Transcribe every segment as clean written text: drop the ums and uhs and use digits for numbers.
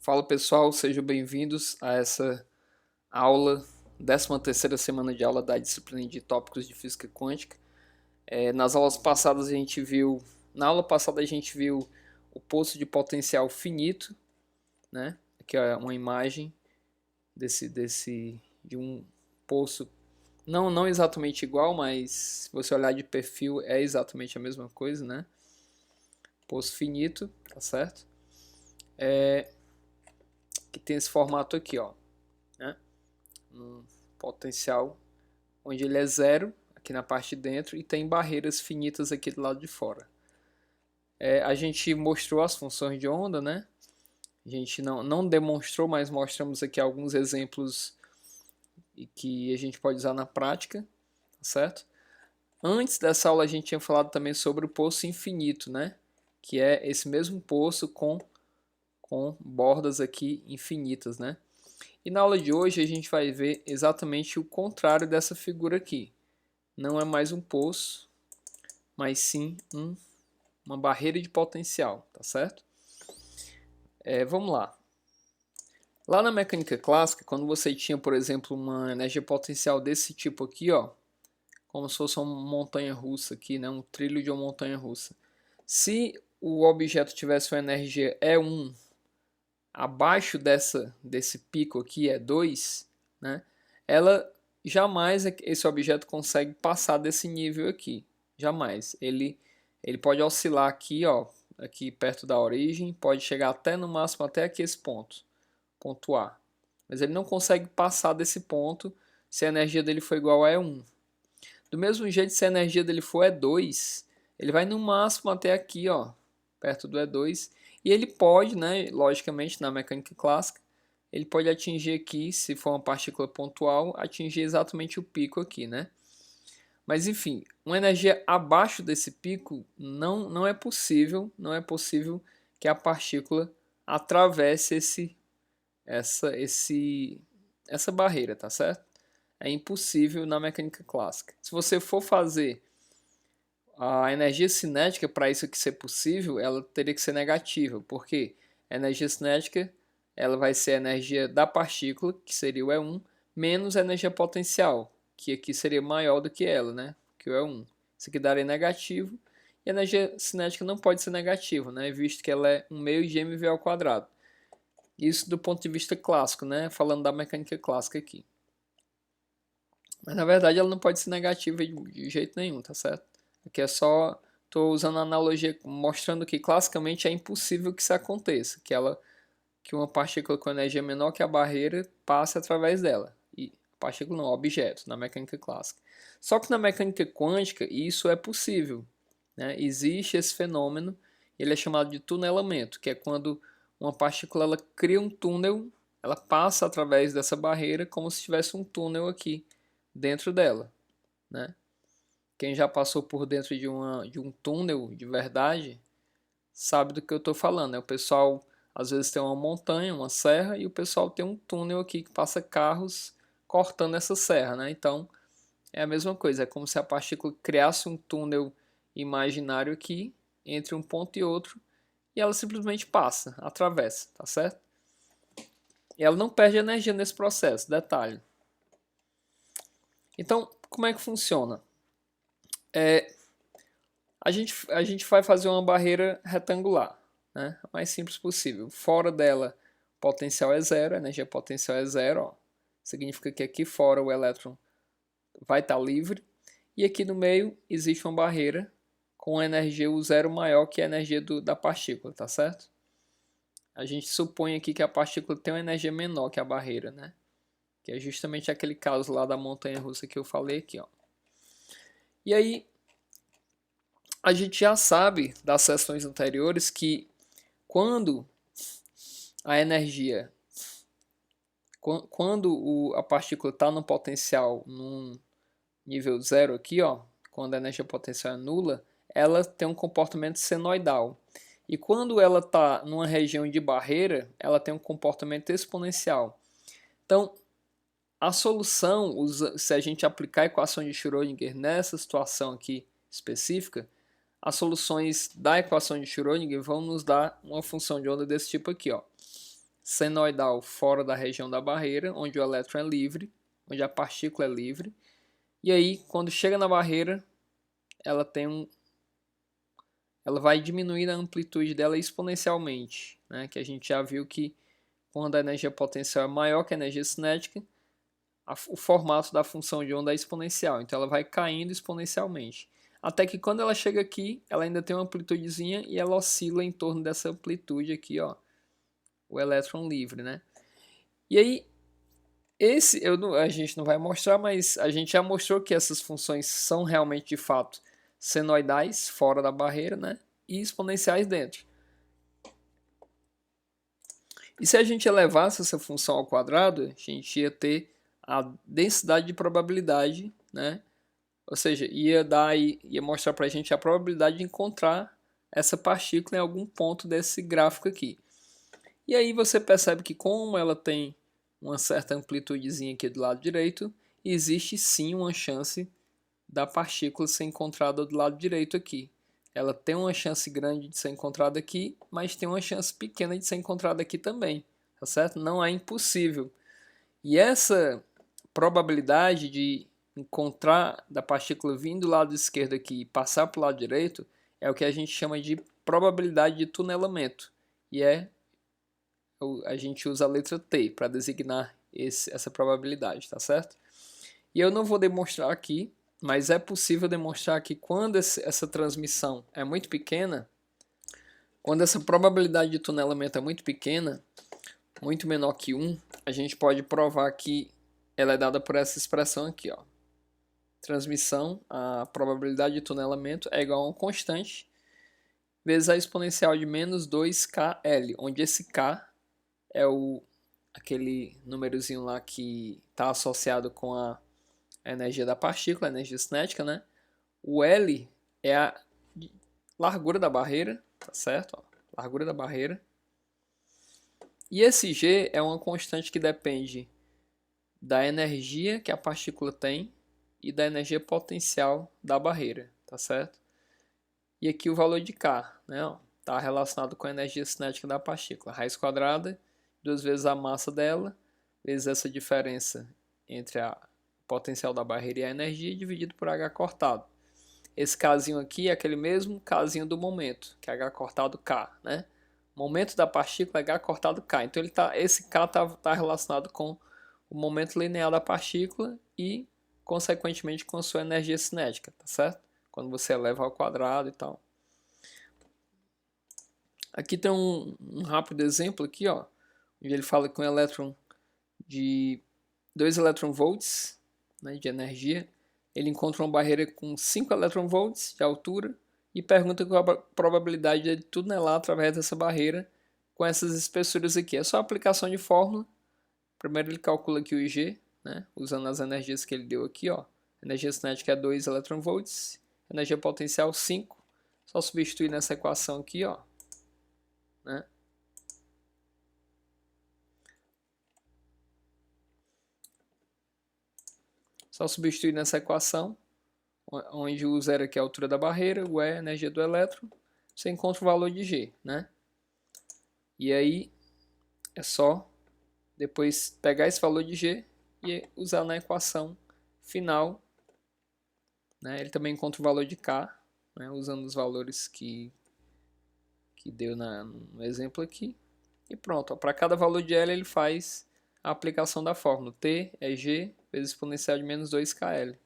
Fala pessoal, sejam bem-vindos a essa aula, 13ª semana de aula da disciplina de tópicos de física quântica. Nas aulas passadas na aula passada a gente viu o poço de potencial finito, né? Aqui é uma imagem de um poço, não exatamente igual, mas se você olhar de perfil é exatamente a mesma coisa, né? Poço finito, tá certo? Que tem esse formato aqui, ó, né? Um potencial onde ele é zero aqui na parte de dentro e tem barreiras finitas aqui do lado de fora. A gente mostrou as funções de onda, né? A gente não demonstrou, mas mostramos aqui alguns exemplos que a gente pode usar na prática, tá certo? Antes dessa aula a gente tinha falado também sobre o poço infinito, né? Que é esse mesmo poço com bordas aqui infinitas, né? E na aula de hoje a gente vai ver exatamente o contrário dessa figura aqui. Não é mais um poço, mas sim uma barreira de potencial, tá certo? Vamos lá. Lá na mecânica clássica, quando você tinha, por exemplo, uma energia potencial desse tipo aqui, ó, como se fosse uma montanha-russa aqui, né, um trilho de uma montanha-russa. Se o objeto tivesse uma energia E1 abaixo desse pico aqui, E2, né, ela jamais esse objeto consegue passar desse nível aqui. Jamais. Ele pode oscilar aqui, ó, aqui perto da origem, pode chegar até no máximo até aqui esse ponto A. Mas ele não consegue passar desse ponto se a energia dele for igual a E1. Do mesmo jeito, se a energia dele for E2, ele vai no máximo até aqui, ó, perto do E2, e ele pode, né, logicamente na mecânica clássica, ele pode atingir aqui, se for uma partícula pontual, atingir exatamente o pico aqui, né? Mas enfim, uma energia abaixo desse pico não é possível, que a partícula atravesse essa barreira, tá certo? É impossível na mecânica clássica. Se você for fazer a energia cinética para isso aqui ser possível, ela teria que ser negativa, porque a energia cinética ela vai ser a energia da partícula, que seria o E1, menos a energia potencial, que aqui seria maior do que ela, né? Que o E1. Isso aqui daria negativo, e a energia cinética não pode ser negativa, né? Visto que ela é 1 meio de mv ao quadrado. Isso do ponto de vista clássico, né? Falando da mecânica clássica aqui. Mas na verdade ela não pode ser negativa de jeito nenhum, tá certo? Aqui é só, estou usando a analogia mostrando que classicamente é impossível que isso aconteça, que uma partícula com energia menor que a barreira passe através dela. E partícula não, objeto, na mecânica clássica. Só que na mecânica quântica isso é possível, né? Existe esse fenômeno, ele é chamado de tunelamento, que é quando uma partícula ela cria um túnel, ela passa através dessa barreira como se tivesse um túnel aqui dentro dela, né? Quem já passou por dentro de um túnel de verdade sabe do que eu estou falando, né? O pessoal às vezes tem uma montanha, uma serra, e o pessoal tem um túnel aqui que passa carros cortando essa serra, né? Então é a mesma coisa, é como se a partícula criasse um túnel imaginário aqui entre um ponto e outro, e ela simplesmente passa, atravessa, tá certo? E ela não perde energia nesse processo, detalhe. Então, como é que funciona? A gente vai fazer uma barreira retangular, né? O mais simples possível. Fora dela, potencial é zero, a energia potencial é zero. Ó. Significa que aqui fora o elétron vai estar livre. E aqui no meio existe uma barreira com a energia U zero maior que a energia da partícula, tá certo? A gente supõe aqui que a partícula tem uma energia menor que a barreira, né? Que é justamente aquele caso lá da montanha-russa que eu falei aqui, ó. E aí, a gente já sabe das sessões anteriores que quando a energia, quando a partícula está no potencial num nível zero aqui, ó, quando a energia potencial é nula, ela tem um comportamento senoidal. E quando ela está numa região de barreira, ela tem um comportamento exponencial. Então, a solução, se a gente aplicar a equação de Schrödinger nessa situação aqui específica, as soluções da equação de Schrödinger vão nos dar uma função de onda desse tipo aqui, ó. senoidal fora da região da barreira, onde o elétron é livre, onde a partícula é livre. E aí, quando chega na barreira, ela vai diminuir a amplitude dela exponencialmente, né? Que a gente já viu que quando a energia potencial é maior que a energia cinética, o formato da função de onda é exponencial, então ela vai caindo exponencialmente. Até que quando ela chega aqui, ela ainda tem uma amplitudezinha e ela oscila em torno dessa amplitude aqui, ó, o elétron livre, né? E aí, a gente não vai mostrar, mas a gente já mostrou que essas funções são realmente de fato senoidais fora da barreira, né? E exponenciais dentro. E se a gente elevasse essa função ao quadrado, a gente ia ter a densidade de probabilidade, né? Ou seja, ia mostrar para a gente a probabilidade de encontrar essa partícula em algum ponto desse gráfico aqui. E aí você percebe que como ela tem uma certa amplitudezinha aqui do lado direito, existe sim uma chance da partícula ser encontrada do lado direito aqui. Ela tem uma chance grande de ser encontrada aqui, mas tem uma chance pequena de ser encontrada aqui também, tá certo? Não é impossível. E essa probabilidade de encontrar da partícula vindo do lado esquerdo aqui e passar para o lado direito é o que a gente chama de probabilidade de tunelamento. E a gente usa a letra T para designar essa probabilidade, tá certo? E eu não vou demonstrar aqui, mas é possível demonstrar que quando essa transmissão é muito pequena, quando essa probabilidade de tunelamento é muito pequena, muito menor que 1, a gente pode provar que ela é dada por essa expressão aqui, ó. Transmissão, a probabilidade de tunelamento é igual a uma constante vezes a exponencial de menos 2kL, onde esse K é aquele númerozinho lá que está associado com a energia da partícula, a energia cinética, né? O L é a largura da barreira, tá certo? Ó, largura da barreira. E esse G é uma constante que depende da energia que a partícula tem e da energia potencial da barreira, tá certo? E aqui o valor de K, né? Está relacionado com a energia cinética da partícula. Raiz quadrada, 2 vezes a massa dela, vezes essa diferença entre a potencial da barreira e a energia, dividido por H cortado. Esse Kzinho aqui é aquele mesmo Kzinho do momento, que é H cortado K, né? Momento da partícula é H cortado K. Então esse K está relacionado com o momento linear da partícula e, consequentemente, com a sua energia cinética, tá certo? Quando você eleva ao quadrado e tal. Aqui tem um rápido exemplo aqui, ó, onde ele fala que um elétron de 2 eletronvolts, né, de energia, ele encontra uma barreira com 5 eletronvolts de altura e pergunta qual a probabilidade de tunelar através dessa barreira com essas espessuras aqui. É só aplicação de fórmula. Primeiro ele calcula aqui o IG, né, usando as energias que ele deu aqui, ó. Energia cinética é 2 eletronvolts, energia potencial 5. Só substituir nessa equação aqui, ó, né? Só substituir nessa equação, onde o zero aqui é a altura da barreira, o E é a energia do elétron, você encontra o valor de G, né? E aí é só depois pegar esse valor de G e usar na equação final, né? Ele também encontra o valor de K, né? Usando os valores que deu no exemplo aqui. E pronto, para cada valor de L ele faz a aplicação da fórmula. T é G vezes exponencial de menos 2kL.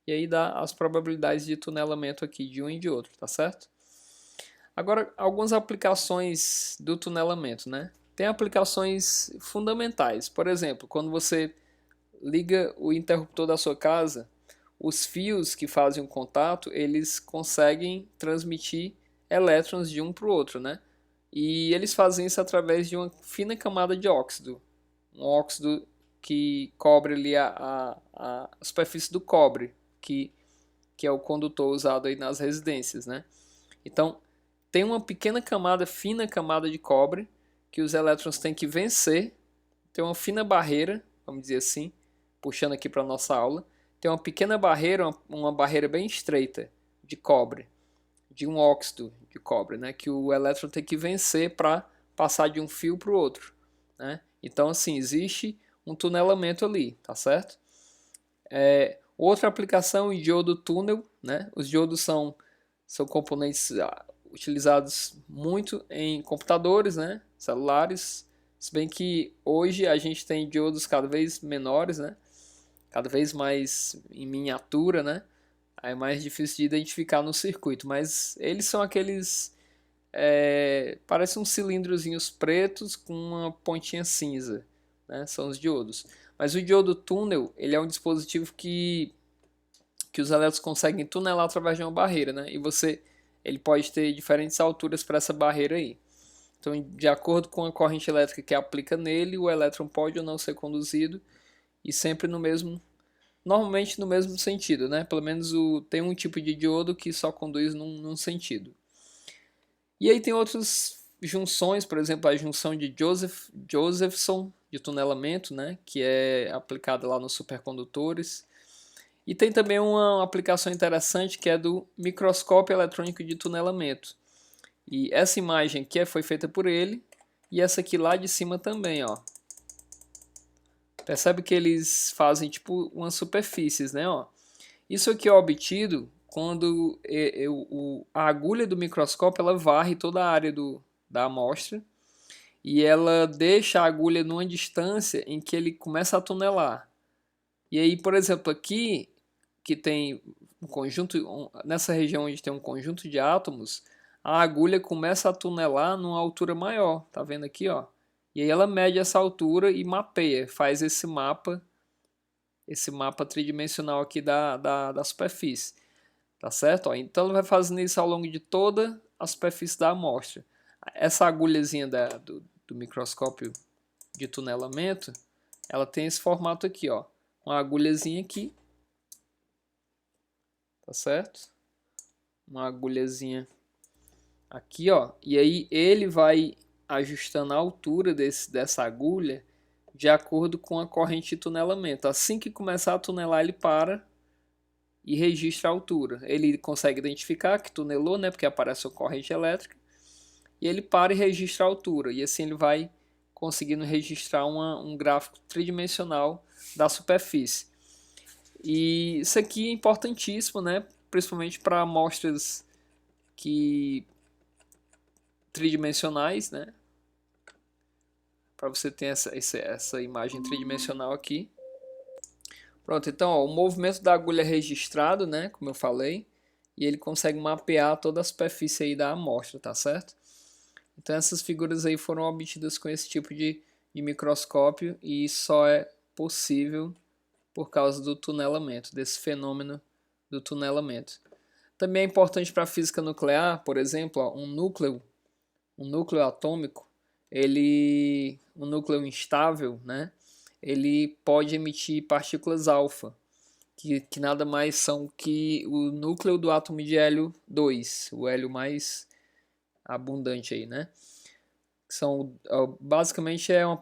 E aí dá as probabilidades de tunelamento aqui de um e de outro, tá certo? Agora, algumas aplicações do tunelamento, né? Tem aplicações fundamentais. Por exemplo, quando você liga o interruptor da sua casa, os fios que fazem o contato, eles conseguem transmitir elétrons de um para o outro, né? E eles fazem isso através de uma fina camada de óxido. Um óxido que cobre ali a superfície do cobre, que é o condutor usado aí nas residências, né? Então, tem uma pequena camada, fina camada de cobre, que os elétrons têm que vencer. Tem uma fina barreira, vamos dizer assim, puxando aqui para a nossa aula. Tem uma pequena barreira, uma barreira bem estreita de cobre, de um óxido de cobre, né? Que o elétron tem que vencer para passar de um fio para o outro. né? Então, assim, existe um tunelamento ali, tá certo? Outra aplicação, o diodo túnel, né? Os diodos são componentes utilizados muito em computadores, né? Celulares, se bem que hoje a gente tem diodos cada vez menores, né? Cada vez mais em miniatura, né? Aí é mais difícil de identificar no circuito, mas eles são aqueles parecem uns cilindrozinhos pretos com uma pontinha cinza, né? São os diodos. Mas o diodo túnel, ele é um dispositivo que os elétrons conseguem tunelar através de uma barreira, né? E ele pode ter diferentes alturas para essa barreira aí. Então, de acordo com a corrente elétrica que aplica nele, o elétron pode ou não ser conduzido e sempre normalmente no mesmo sentido, né? Pelo menos tem um tipo de diodo que só conduz num sentido. E aí tem outras junções, por exemplo, a junção de Josephson de tunelamento, né? Que é aplicada lá nos supercondutores. E tem também uma aplicação interessante que é do microscópio eletrônico de tunelamento. E essa imagem aqui foi feita por ele e essa aqui lá de cima também, ó. Percebe que eles fazem tipo umas superfícies, né, ó. Isso aqui é obtido quando a agulha do microscópio ela varre toda a área da amostra e ela deixa a agulha numa distância em que ele começa a tunelar. E aí, por exemplo, aqui que tem um conjunto, nessa região onde tem um conjunto de átomos, a agulha começa a tunelar numa altura maior, tá vendo aqui, ó? E aí ela mede essa altura e mapeia, faz esse mapa tridimensional aqui da superfície, tá certo? Ó, então ela vai fazendo isso ao longo de toda a superfície da amostra. Essa agulhazinha do microscópio de tunelamento, ela tem esse formato aqui, ó, uma agulhazinha aqui, tá certo? Uma agulhazinha aqui, ó, e aí ele vai ajustando a altura dessa agulha de acordo com a corrente de tunelamento. Assim que começar a tunelar, ele para e registra a altura. Ele consegue identificar que tunelou, né, porque aparece a corrente elétrica, e ele para e registra a altura. E assim ele vai conseguindo registrar um gráfico tridimensional da superfície. E isso aqui é importantíssimo, né, principalmente para amostras tridimensionais, né, para você ter essa imagem tridimensional aqui. Pronto, então ó, o movimento da agulha é registrado, né, como eu falei, e ele consegue mapear toda a superfície aí da amostra, tá certo? Então essas figuras aí foram obtidas com esse tipo de microscópio e só é possível por causa do tunelamento, desse fenômeno do tunelamento. Também é importante para a física nuclear, por exemplo, ó, um núcleo atômico, um núcleo instável, né? Ele pode emitir partículas alfa, que nada mais são que o núcleo do átomo de hélio 2, o hélio mais abundante aí, né? Basicamente é uma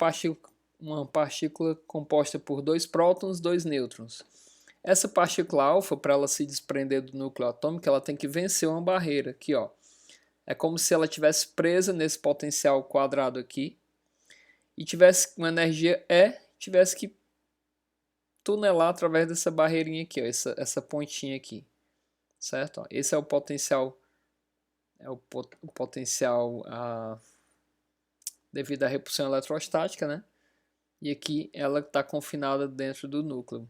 partícula composta por 2 prótons, 2 nêutrons. Essa partícula alfa, para ela se desprender do núcleo atômico, ela tem que vencer uma barreira aqui, ó. É como se ela tivesse presa nesse potencial quadrado aqui e tivesse uma energia E, tivesse que tunelar através dessa barreirinha aqui, ó, essa pontinha aqui, certo? Ó, esse é o potencial, devido à repulsão eletrostática, né? E aqui ela está confinada dentro do núcleo.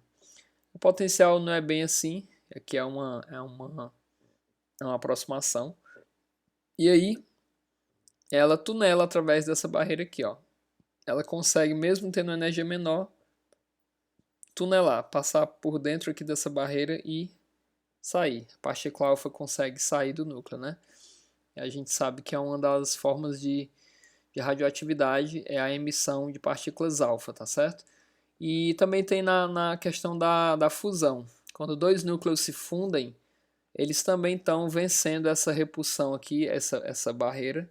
O potencial não é bem assim, aqui é uma aproximação. E aí ela tunela através dessa barreira aqui, ó. Ela consegue, mesmo tendo energia menor, tunelar, passar por dentro aqui dessa barreira e sair. A partícula alfa consegue sair do núcleo, né? E a gente sabe que é uma das formas de radioatividade é a emissão de partículas alfa, tá certo? E também tem na questão da fusão. Quando dois núcleos se fundem, eles também estão vencendo essa repulsão aqui, essa barreira,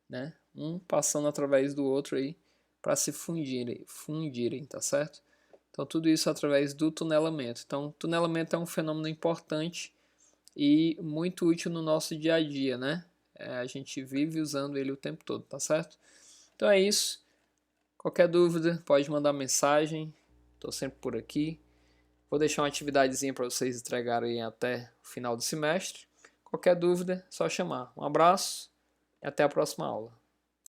né? Um passando através do outro aí para se fundirem, tá certo? Então tudo isso através do tunelamento. Então tunelamento é um fenômeno importante e muito útil no nosso dia a dia, né? A gente vive usando ele o tempo todo, tá certo? Então é isso. Qualquer dúvida, pode mandar mensagem, estou sempre por aqui. Vou deixar uma atividadezinha para vocês entregarem até o final do semestre. Qualquer dúvida, é só chamar. Um abraço e até a próxima aula.